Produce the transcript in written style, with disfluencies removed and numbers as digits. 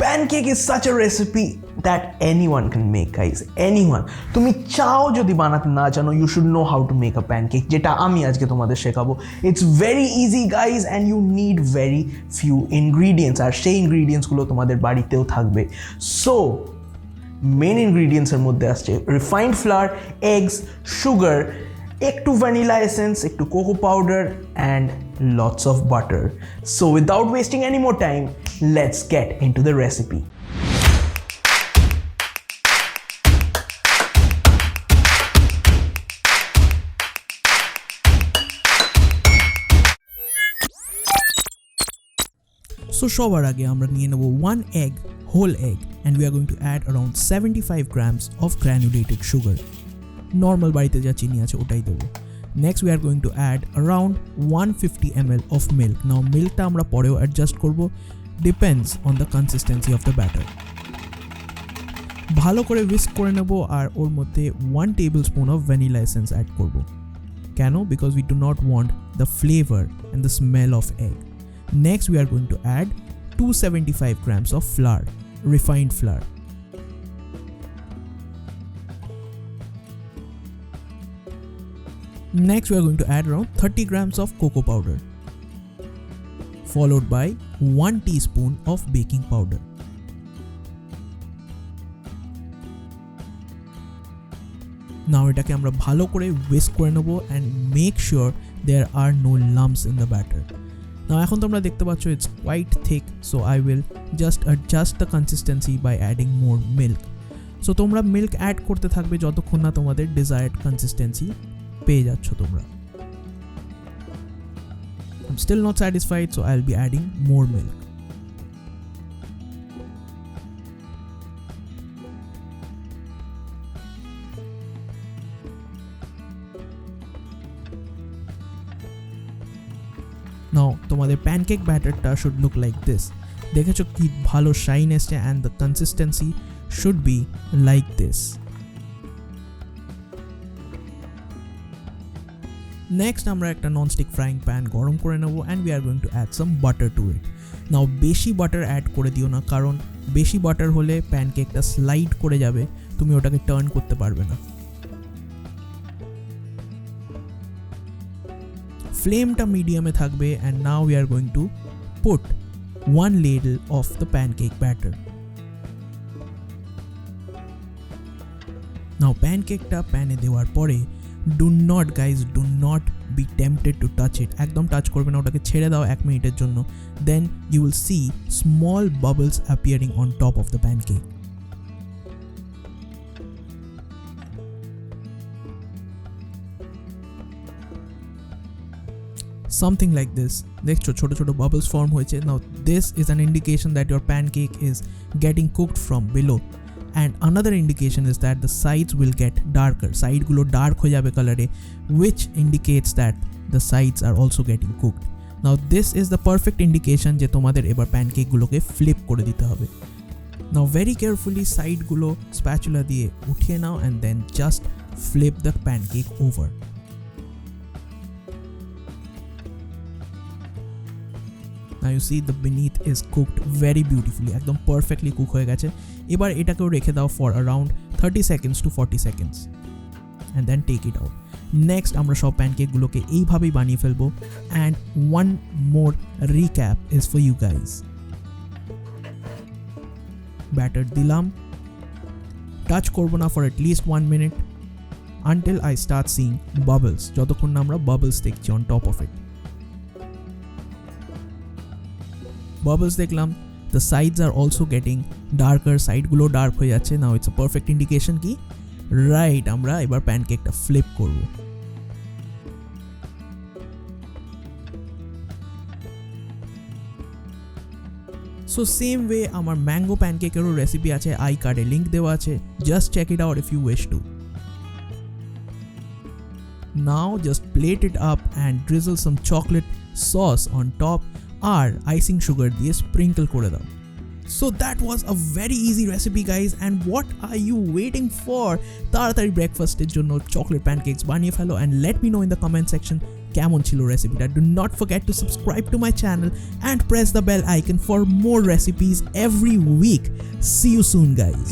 Pancake is such a recipe that anyone can make, guys. Anyone. তুমি চাও যদি বানাতে না জানো, you should know how to make a pancake, যেটা আমি আজকে তোমাদের শেখাবো. It's very easy, guys, and you need very few ingredients, আর সেই ingredients গুলো তোমাদের বাড়িতেও থাকবে. So main ingredients এর মধ্যে আসছে refined flour, eggs, sugar, একটু vanilla essence, একটু cocoa powder, and lots of butter. So without wasting any more time, let's get into the recipe. So সবার আগে আমরা নিয়ে নেব 1 egg, whole egg, and we are going to add around 75 grams of granulated sugar. Normal বাড়িতে যা চিনি আছে ওটাই দেব. Next we are going to add around 150 ml of milk. Now milk টা আমরা পরেও adjust করব, depends on the consistency of the batter. ভালো করে whisk করে নেব আর ওর মধ্যে 1 tablespoon of vanilla essence add করব. কেন? Because we do not want the flavor and the smell of egg. Next we are going to add 275 grams of flour, refined flour. Next we are going to add around 30 grams of cocoa powder, followed by 1 teaspoon of baking powder. Now এটাকে আমরা ভালো করে whisk করে নেব and make sure there are no lumps in the batter. Now এখন তোমরা দেখতে পাচ্ছ it's quite thick, so I will just adjust the consistency by adding more milk. So তোমরা milk add করতে থাকবে যতক্ষণ না তোমাদের desired consistency পেয়ে যাচ্ছ তোমরা. I'm still not satisfied, so I'll be adding more milk. Now তোমাদের প্যানকেক ব্যাটারটা should look like this. দেখেছো কি ভালো শাইন এসছে and the consistency should be like this. Next আমরা একটা non-stick frying pan গরম করে নেব and we are going to add some butter to it. Now বেশি বাটার অ্যাড করে দিও না, কারণ বেশি বাটার হলে প্যানকেকটা স্লাইড করে যাবে, তুমি ওটাকে টার্ন করতে পারবে না. ফ্লেমটা মিডিয়ামে থাকবে and now we are going to put 1 ladle of the pancake batter. Now প্যানকেকটা প্যানে দেওয়ার পরে do not be tempted to touch it. একদম টাচ করবে না, ওটাকে ছেড়ে দাও 1 মিনিটের জন্য. Then you will see small bubbles appearing on top of the pancake. Something like this. দেখছো ছোট ছোট bubbles form হয়েছে. Now this is an indication that your pancake is getting cooked from below. And another indication is that the sides will get darker. Side gulo dark ho jabe color e, which indicates that the sides are also getting cooked. Now this is the perfect indication je tomader ebar pancake gulo ke flip kore dite hobe. Now very carefully side gulo spatula diye uthiye nao and then just flip the pancake over. Now you see the beneath is cooked very beautifully, ekdom perfectly cook hoye geche. এবার এটাকেও রেখে দাও for around 30 seconds to 40 seconds and then take it out. Next আমরা সব প্যানকেকগুলোকে এইভাবেই বানিয়ে ফেলবো and one more recap is for you guys. Batter দিলাম, টাচ করব না for at least 1 minute until I start seeing bubbles, যতক্ষণ না আমরা bubbles দেখছি on top of it. Bubbles দেখলাম, the sides are also getting darker, side গুলো dark হয়ে যাচ্ছে. Now it's a perfect indication কি রাইট আমরা এবার প্যানকেকটা ফ্লিপ করব. So same way আমার ম্যাঙ্গো প্যানকেকেরও রেসিপি আছে, আই কার্ডে লিংক দেওয়া আছে, just check it out if you wish to. Now just plate it up and drizzle some chocolate sauce on top আর আইসিং সুগার দিয়ে স্প্রিঙ্কল করে দাও. So that was a very easy recipe guys, and what are you waiting for? তাড়াতাড়ি ব্রেকফাস্টের জন্য chocolate pancakes বানিয়ে ফেলো and let me know in the comment section কেমন ছিল রেসিপিটা. Do not forget to subscribe to my channel and press the bell icon for more recipes every week. See you soon guys.